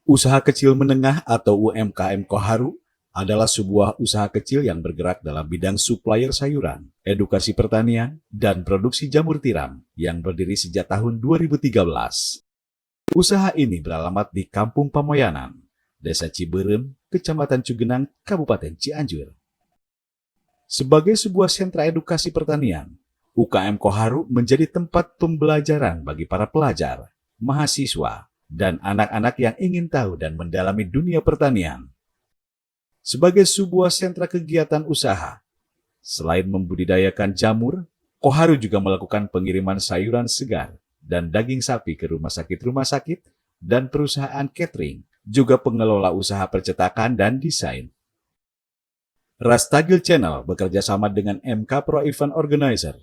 Usaha kecil menengah atau UMKM Koharu adalah sebuah usaha kecil yang bergerak dalam bidang supplier sayuran, edukasi pertanian, dan produksi jamur tiram yang berdiri sejak tahun 2013. Usaha ini beralamat di Kampung Pamoyanan, Desa Ciberem, Kecamatan Cugenang, Kabupaten Cianjur. Sebagai sebuah sentra edukasi pertanian, UKM Koharu menjadi tempat pembelajaran bagi para pelajar, mahasiswa, dan anak-anak yang ingin tahu dan mendalami dunia pertanian. Sebagai sebuah sentra kegiatan usaha, selain membudidayakan jamur, Koharu juga melakukan pengiriman sayuran segar dan daging sapi ke rumah sakit dan perusahaan catering, juga pengelola usaha percetakan dan desain. Rastagil Channel bekerja sama dengan MK Pro Event Organizer,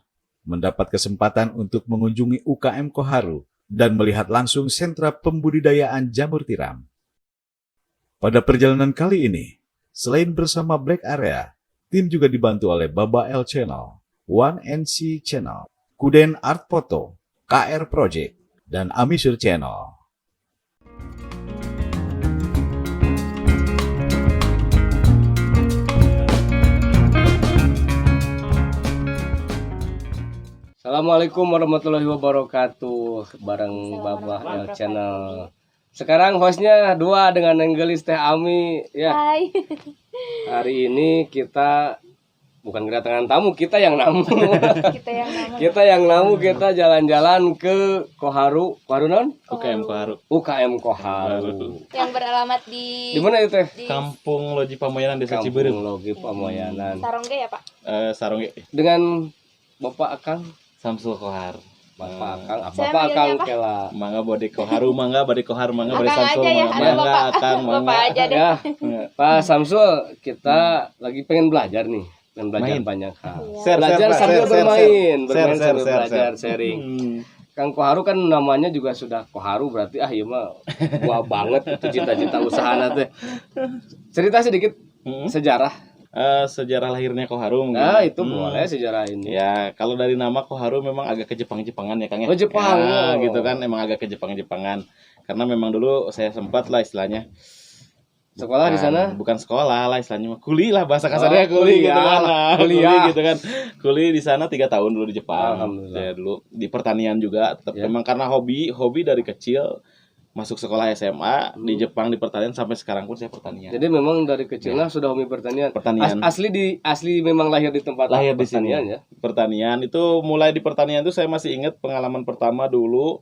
mendapat kesempatan untuk mengunjungi UKM Koharu dan melihat langsung sentra pembudidayaan jamur tiram. Pada perjalanan kali ini, selain bersama Black Area, tim juga dibantu oleh Baba L Channel, One NC Channel, Kuden Art Photo, KR Project, dan Amisur Channel. Assalamualaikum warahmatullahi wabarakatuh. Bareng Babah L Channel. Sekarang hostnya dua dengan Nenggelis Teh Ami ya. Hai. Hari ini kita bukan kedatangan tamu, kita yang namu. Kita yang nama. Kita jalan-jalan ke Koharu. Koharu non? UKM Koharu. UKM Koharu. Yang beralamat di Di mana itu Teh? di Kampung Loji Pamoyanan Desa Kampung Ciberem. Logi Pamoyanan. Sarongge ya, Pak? Sarongge Dengan Bapak Akang, Samsul Kohar. Bapak Akang, Saya Bapak manggilnya Akang apa? Kela. Mangga bode Koharu, mangga bode Kohar, mangga bode Akang Samsul, aja ya, mangga, ada mangga Bapak. Akang, mangga. Bapak aja deh. Ya, Pak Samsul, kita lagi pengen belajar nih, pengen belajar Main. banyak hal. Share, Belajar Pak, sambil share, bermain, share, sambil share, belajar, share. sharing. Kang Koharu kan namanya juga sudah Koharu, berarti iya mah buah banget itu cita-cita usaha teh. Cerita sedikit sejarah. Sejarah lahirnya Koharu mungkin. Nah, itu boleh sejarah ini. Ya, kalau dari nama Koharu memang agak ke Jepang-Jepangan ya Kang ya. Oh, Jepang. Ya, Oh. gitu kan, emang agak ke Jepang-Jepangan. Karena memang dulu saya sempat lah istilahnya. Sekolah di sana? Bukan sekolah lah istilahnya, kuli lah bahasa kasarnya, Oh, kuli gitu kuliah. kan. Nah, Kuliah. kuli gitu kan. Kuli di sana 3 tahun dulu di Jepang. Alhamdulillah. Saya dulu di pertanian juga, tetap Ya. memang karena hobi dari kecil masuk sekolah SMA di Jepang di pertanian sampai sekarang pun saya pertanian. Jadi memang dari kecilnya sudah hobi pertanian. Pertanian. Asli memang lahir di tempat Lahir di sini pertanian ya. Pertanian itu mulai di pertanian itu saya masih ingat pengalaman pertama dulu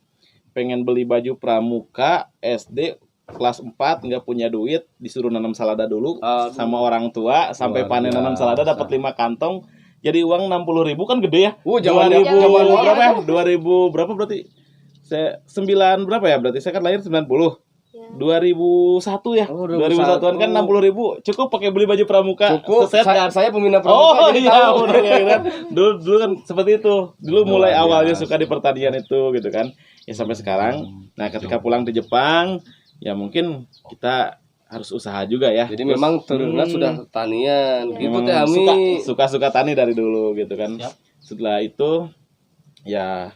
pengen beli baju pramuka SD kelas 4 nggak punya duit disuruh nanam salada dulu Aduh. sama orang tua sampai Luar panen nanam biasa. salada dapat 5 kantong jadi uang 60.000 kan gede ya. Zaman 2000 zaman dulu berapa ya. ya? 2000 berapa berarti? Saya 9 berapa ya berarti saya kan lahir 90. Ya. 2001 ya. Oh, 2001-an kan 60.000 cukup pakai beli baju pramuka Cukup. seset kan. Saya pembina Oh pramuka jadi iya, tahu. bener ya kan. Dulu kan seperti itu. Dulu mulai Luar awalnya biasa. suka di pertanian itu gitu kan. Ya sampai sekarang. Nah, ketika pulang di Jepang, ya mungkin kita harus usaha juga ya. Jadi Terus, memang turunnya sudah pertanian. Gitu memang Teh Ami. suka tani dari dulu gitu kan. Setelah itu ya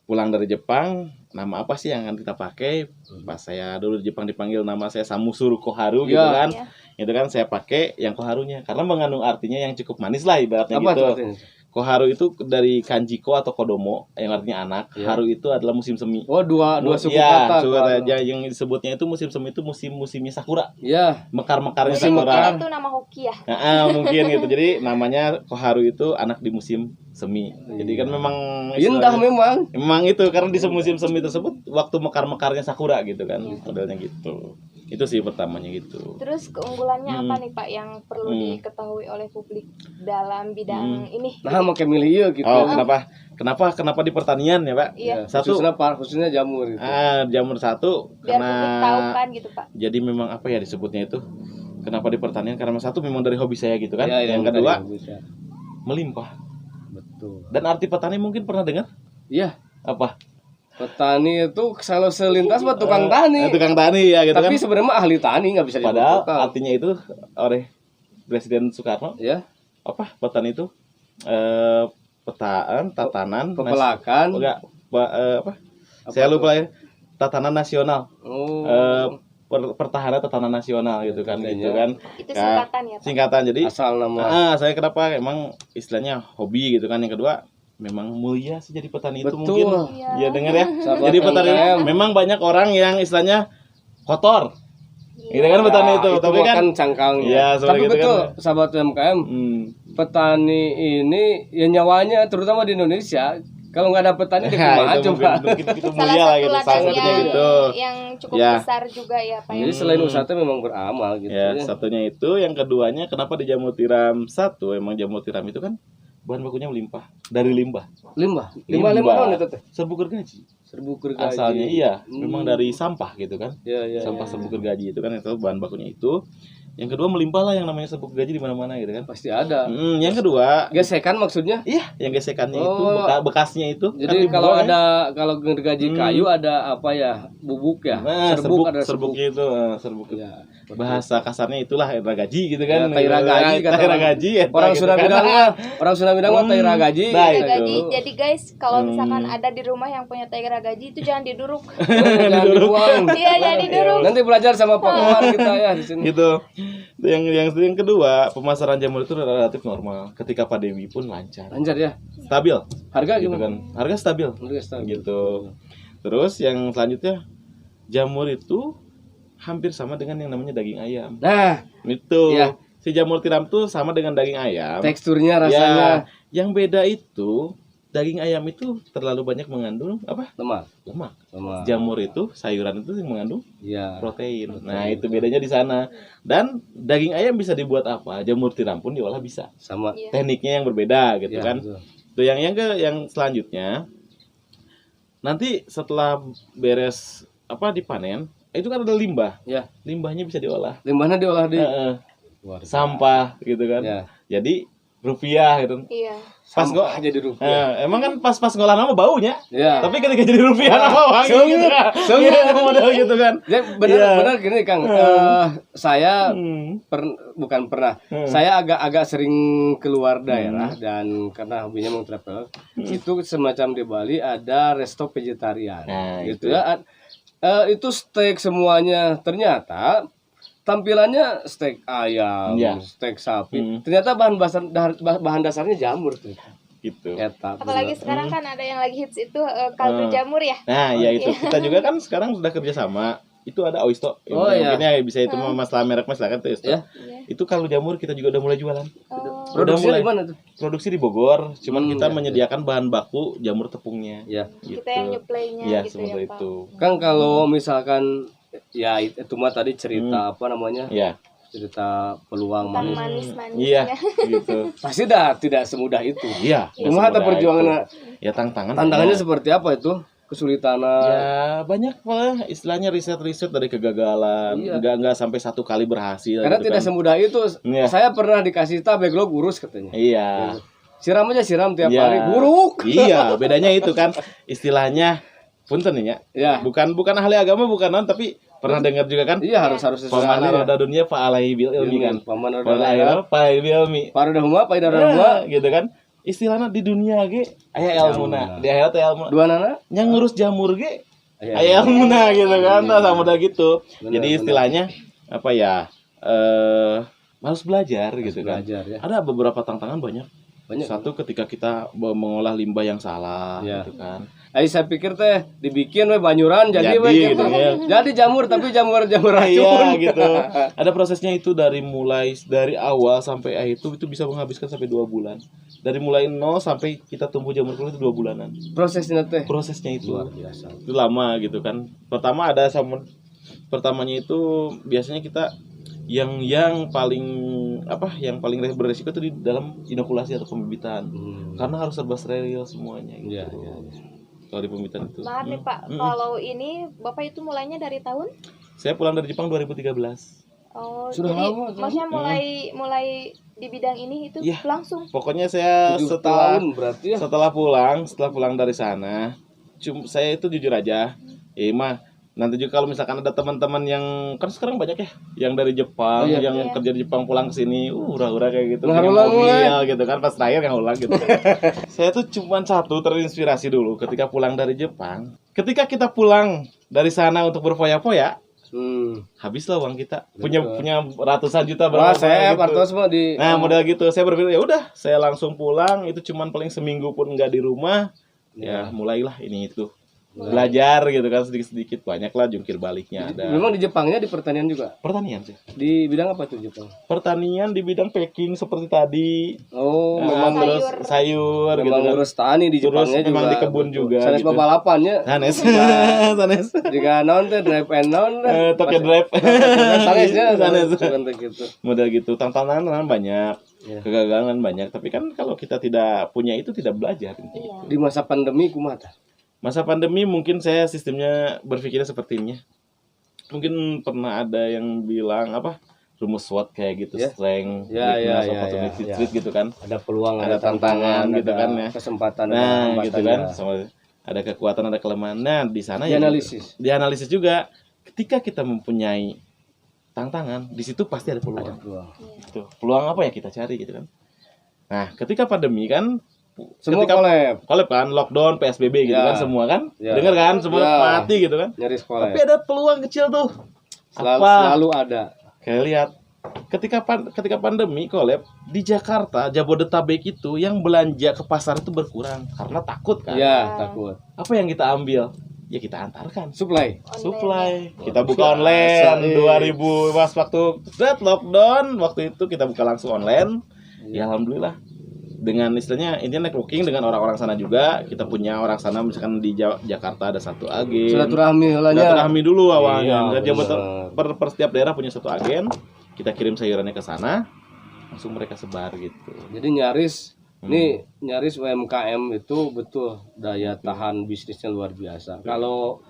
pulang dari Jepang, nama apa sih yang akan kita pakai? Pas saya dulu di Jepang dipanggil nama saya Samusuru Koharu gitu Ya. kan. Ya. Itu kan saya pakai yang Koharunya karena mengandung artinya yang cukup manis lah ibaratnya Apa gitu. tuh artinya? Koharu itu dari kanji ko atau kodomo yang artinya anak. Ya. Haru itu adalah musim semi. Oh, dua suku Ya, kata. yang disebutnya itu musim semi itu musimnya sakura. Ya. Mekar-mekarnya Jadi sakura. mungkin itu nama hoki ya. Mungkin gitu. Jadi namanya Koharu itu anak di musim semi. Jadi kan memang Indah istilahnya- memang. memang itu karena di musim semi tersebut waktu mekar-mekarnya sakura gitu kan. Modelnya gitu. Itu sih pertamanya gitu. Terus keunggulannya apa nih Pak yang perlu diketahui oleh publik dalam bidang ini? Nah, mau milih ieu gitu. Oh, kenapa di pertanian ya, Pak? Iya. Satu Khususnya jamur gitu. jamur satu Biar karena publik tahu kan gitu Pak. jadi memang apa ya disebutnya itu kenapa di pertanian karena satu memang dari hobi saya gitu kan. Ya, yang tadi kedua bisa. melimpah. Betul. Dan arti petani mungkin pernah dengar Iya. apa? Petani itu selalu selintas buat tukang tani. Tukang tani ya gitu Tapi kan. sebenarnya mah ahli tani nggak bisa disebut Padahal tukang. artinya itu oleh Presiden Soekarno Ya, apa petani itu petaan tatanan pepelakan. enggak apa? Saya lupa ya. Tatanan nasional. Oh. Pertahanan Tatanan Nasional gitu kan, gitu kan. Itu singkatan ya Pak? Singkatan. Jadi Asal nama. saya kenapa emang istilahnya hobi gitu kan. Yang kedua memang mulia sih jadi petani itu Betul. mungkin. Iya. Ya dengar ya. Sahabat Jadi petani MKM. memang banyak orang yang istilahnya kotor. Gitu kan petani itu. Itu Tapi kan makan cangkangnya. Iya, seperti Tapi gitu betul, kan. sahabat UMKM, petani ini ya nyawanya terutama di Indonesia. Kalau nggak ada petani di Nah, kumaha itu coba. mungkin itu Salah mulia lah satu gitu. Salah ladangnya satunya gitu. yang cukup Ya. besar juga ya Pak ya. Jadi selain usaha itu memang beramal gitu. Ya, satunya itu, yang keduanya kenapa di jamur tiram satu, emang jamur tiram itu kan bahan bakunya melimpah dari limbah. Limbah non itu teh. Serbuk gergaji. Serbuk gergaji. Asalnya iya, memang dari sampah gitu kan. Iya. Sampah serbuk gergaji itu kan itu bahan bakunya itu. Yang kedua melimpah lah yang namanya serbuk gergaji di mana-mana gitu kan. Pasti ada. Yang kedua, Gesekan maksudnya? iya, yang gesekannya itu Oh. bekasnya itu. Jadi kan kalau dibuang, ya. kalau gergaji kayu ada apa ya? Bubuk ya. Nah, Serbuk ada serbuk. serbuknya itu, serbuk. Ya. Bahasa kasarnya itulah taira gaji gitu kan. Ya, taira gaji kata taira orang. gaji ya. Orang Sunda bilang mah, taira gaji. Nah, Taira itu. gaji. Jadi guys, kalau misalkan ada di rumah yang punya taira gaji itu jangan diduruk. Jangan dibuang. Iya, jangan diduruk. Nanti belajar sama Pak Umar kita ya di sini. Gitu. Yang kedua, pemasaran jamur itu relatif normal. Ketika pandemi pun lancar, Lancar ya. stabil. Harga Gitu gimana? kan. Harga stabil. Harga stabil. Gitu. Terus yang selanjutnya, jamur itu hampir sama dengan yang namanya daging ayam. Nah, Itu. Iya. Si jamur tiram tuh sama dengan daging ayam. teksturnya Ya, rasanya yang beda itu daging ayam itu terlalu banyak mengandung apa? lemak. Lemak. Sama. Jamur itu, sayuran itu yang mengandung Iya. protein. Nah, itu bedanya di sana. Dan daging ayam bisa dibuat apa? Jamur tiram pun diolah bisa. Sama. Iya. Tekniknya yang berbeda gitu Ya, kan. betul. Tuh yang selanjutnya, nanti setelah beres apa dipanen, itu kan ada limbah. Ya. Limbahnya bisa diolah. Limbahnya diolah di Heeh. Luar biasa. Sampah gitu kan. Ya. Jadi rupiah gitu. Iya. Pas Sampah jadi rupiah. emang kan pas ngolah nama baunya. Ya. Tapi ketika jadi rupiah nama wangi gitu kan. Sungguh. Iya, model gitu kan. Ya, benar Iya. benar gini Kang. Saya bukan pernah. Saya agak sering keluar daerah dan karena hobinya mau travel, itu semacam di Bali ada resto vegetarian. Nah, gitu itu. ya. Itu steak semuanya ternyata tampilannya steak ayam, Iya. steak sapi. Ternyata bahan dasarnya jamur tuh. Gitu. Eta. Apalagi sekarang kan ada yang lagi hits itu kaldu jamur ya. Nah, ya itu. Kita juga kan sekarang sudah kerja sama. Itu ada Oisto. Oh, iya. Mungkin ya bisa itu masalah merek silakan tuh Oisto. Ya. Itu kalau jamur kita juga udah mulai jualan. Oh. Produksi mulai. di mana tuh? Produksi di Bogor, cuman kita ya, menyediakan bahan baku jamur tepungnya. Ya. Gitu. Kita yang nyuplainya Iya, gitu seperti ya Pak. itu. Kang kalau misalkan ya itu mah tadi cerita apa namanya? Iya. Cerita peluang Tentang manis. manis-manisnya. Iya, gitu. Pasti dah tidak semudah itu. Iya. Cuma ada perjuangan Ya tantangannya tantangannya seperti apa itu? Kesulitannya. ya banyak lah istilahnya riset dari kegagalan. Iya. Enggak sampai satu kali berhasil. Karena gitu tidak kan. semudah itu. Iya. Saya pernah dikasih backlog urus katanya. Iya. Siram aja siram tiap Iya. hari buruk. Iya, bedanya itu kan istilahnya punten nih ya. Ya. Bukan ahli agama bukan non tapi pernah dengar juga kan? Iya harus Paman sesuai. roda dunia fa alaihi bil ilmi kan. Paman Paman roda akhirat fa alaihi bil ilmi. Parudah huma, paidah huma. Ya, gitu kan. Istilahnya di dunia ge aya ilmuna, di akhirat aya ilmu. Dua nana. Yang ngurus jamur ge Iya. aya ilmuna gitu kan. Nah, sama udah gitu. Benar, Jadi benar. istilahnya apa ya? Harus belajar gitu kan. Belajar ya. Ada beberapa tantangan banyak. Banyak. Satu ketika kita mengolah limbah yang salah Ya. gitu kan. Saya pikir teh dibikin we banyuran jadi we Jadi, gitu jamur. ya. Jadi jamur tapi jamur racun. Iya gitu. Ada prosesnya itu dari awal sampai akhir itu bisa menghabiskan sampai 2 bulan. Dari mulai 0 sampai kita tumbuh jamur kulit itu 2 bulanan. Prosesnya teh Prosesnya itu luar biasa. itu lama gitu kan. Pertamanya itu biasanya kita yang paling beresiko itu di dalam inokulasi atau pembibitan. Karena harus serba steril semuanya gitu. Iya, iya. Kalau di pembibitan itu. Maaf nih Pak, kalau ini Bapak itu mulainya dari tahun? Saya pulang dari Jepang 2013. Oh, Sudah jadi lama, kan? maksudnya mulai di bidang ini itu Iya. langsung. Pokoknya saya 7 setelah tahun berarti ya. setelah pulang dari sana, saya itu jujur aja, nanti juga kalau misalkan ada teman-teman yang kan sekarang banyak ya, yang dari Jepang, Oh, iya, yang iya. kerja di Jepang pulang ke sini, ura-ura kayak gitu, Nah, punya ulang, mobil gitu kan, pas terakhir yang ulang gitu. Saya tuh cuman satu terinspirasi dulu ketika pulang dari Jepang. Ketika kita pulang dari sana untuk berfoya-foya, Habislah uang kita. Betul. Punya ratusan juta Wah, berapa saya gitu. partos semua di Nah, model gitu. Saya berpikir ya udah, saya langsung pulang, itu cuman paling seminggu pun nggak di rumah. Ya, mulailah ini itu. Belajar gitu kan sedikit-sedikit, banyaklah jungkir baliknya ada. Memang di Jepangnya di pertanian juga. Pertanian sih. Di bidang apa tuh Jepang? Pertanian di bidang packing seperti tadi. Oh, Nah, memang terus sayur gitu memang kan. ngurus tani di Terus Jepangnya juga. memang di kebun juga Sanes gitu. babalapannya. Sanes. Sanes. Jika non teh drive and non. Tokyo drive. Sanesnya Sanes. seperti gitu. Model gitu. Tantangan banyak. Ya. Kegagalan banyak. Tapi kan kalau kita tidak punya itu tidak belajar. Iya. Di masa pandemi kumaha? Masa pandemi mungkin saya sistemnya berpikirnya seperti ini. Mungkin pernah ada yang bilang apa? Rumus SWOT kayak gitu, Ya. strength, Ya, weakness, ya, opportunity, ya. threat gitu kan. Ada peluang, Ada tantangan gitu ada kan ya. kesempatan, ada Nah, hambatan gitu kan. ya. Sama ada kekuatan, ada kelemahan. Nah, di sana Dianalisis. Dianalisis juga. Ketika kita mempunyai tantangan, di situ pasti ada peluang. Ada peluang. Gitu. Peluang apa ya kita cari gitu kan. Nah, ketika pandemi kan Semua ketika collab. kan lockdown, PSBB gitu Ya. kan semua kan. Ya. Dengar kan semua Ya. mati gitu kan. Nyaris collab. Tapi ada peluang kecil tuh. Selalu ada. Kayak lihat ketika pandemi collab di Jakarta, Jabodetabek itu yang belanja ke pasar itu berkurang karena takut kan. Ya, takut. Apa yang kita ambil? Ya kita antarkan. Supply. Supply. Kita buka online 2000 pas waktu lockdown, waktu itu kita buka langsung online. Ya alhamdulillah. Dengan istilahnya intinya networking dengan orang-orang sana juga. Kita punya orang sana misalkan di Jakarta ada satu agen. Silaturahmi helanya. Silaturahmi dulu awalnya. Iya, Per setiap daerah punya satu agen. Kita kirim sayurannya ke sana. Langsung mereka sebar gitu. Jadi nyaris nyaris UMKM itu betul daya tahan bisnisnya luar biasa. Kalau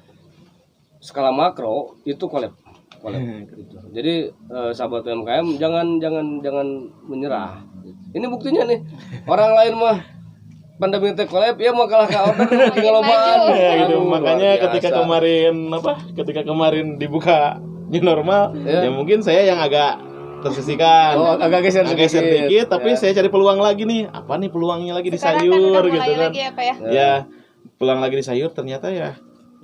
skala makro itu collab. Gitu. Jadi sahabat UMKM jangan menyerah. Ini buktinya nih. Orang lain mah pandemi teh collab ya mau kalah ka order tinggal lobaan. Ya, gitu. Aduh, Makanya luar ketika biasa. kemarin dibuka new normal, Ya. ya mungkin saya yang agak tersisihkan. Oh, agak geser dikit, tapi Ya. saya cari peluang lagi nih. Apa nih peluangnya lagi di Sekarang kan sayur udah gitu mulai kan. lagi ya Pak ya. Ya, peluang lagi di sayur ternyata ya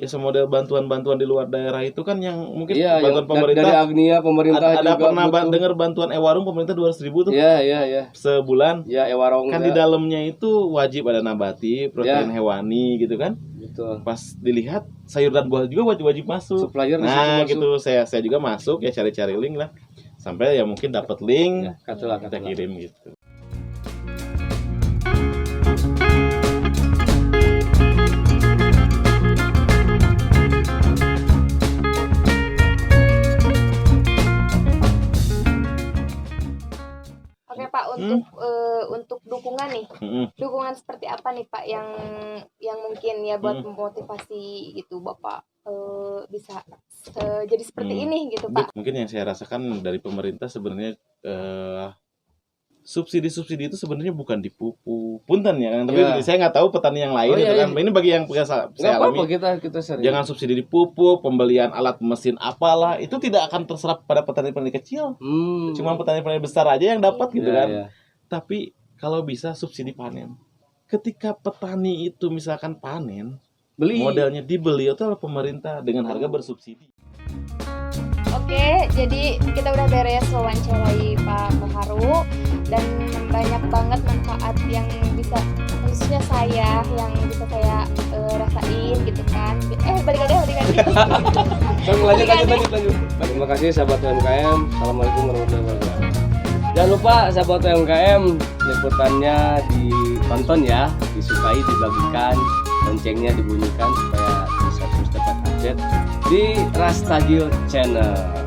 semodel bantuan-bantuan di luar daerah itu kan yang mungkin Iya, bantuan yang pemerintah. dari Agnia pemerintah Ada juga pernah butuh. dengar bantuan Ewarung pemerintah 200.000 tuh Iya. sebulan. Ya Ewarong Kan di dalamnya itu wajib ada nabati, protein hewani gitu kan. Betul. Pas dilihat sayur dan buah juga wajib masuk. Supplier di situ Nah, masuk. gitu saya juga masuk ya cari-cari link lah. Sampai ya mungkin dapat link, Ya, katulah. kita kirim gitu. Oke Pak, untuk dukungan nih. Mm-mm. Dukungan seperti apa nih Pak yang mungkin ya buat memotivasi gitu Bapak bisa jadi seperti ini gitu Pak. Mungkin yang saya rasakan dari pemerintah sebenarnya subsidi itu sebenarnya bukan di pupuk. Punten ya kan, tapi Ya. saya nggak tahu petani yang lain Oh, gitu iya, kan. iya. Ini bagi yang saya Nggak apa-apa alami. kita sering. Jangan subsidi di pupuk, pembelian alat mesin apalah, itu tidak akan terserap pada petani-petani kecil. Cuma petani-petani besar aja yang dapat gitu Ya, kan. ya. Tapi kalau bisa subsidi panen. Ketika petani itu misalkan panen, Beli. modelnya dibeli itu oleh pemerintah dengan harga bersubsidi. Oke, jadi kita udah beres wawancarai Pak Koharu dan banyak banget manfaat yang bisa khususnya saya yang bisa saya rasain gitu kan. Balik lagi. Lanjut. Terima kasih sahabat UMKM. Assalamualaikum warahmatullahi wabarakatuh. Jangan lupa sahabat UMKM, liputannya ditonton ya, disukai, dibagikan, loncengnya dibunyikan supaya bisa terus dapat update di Rastagio Channel.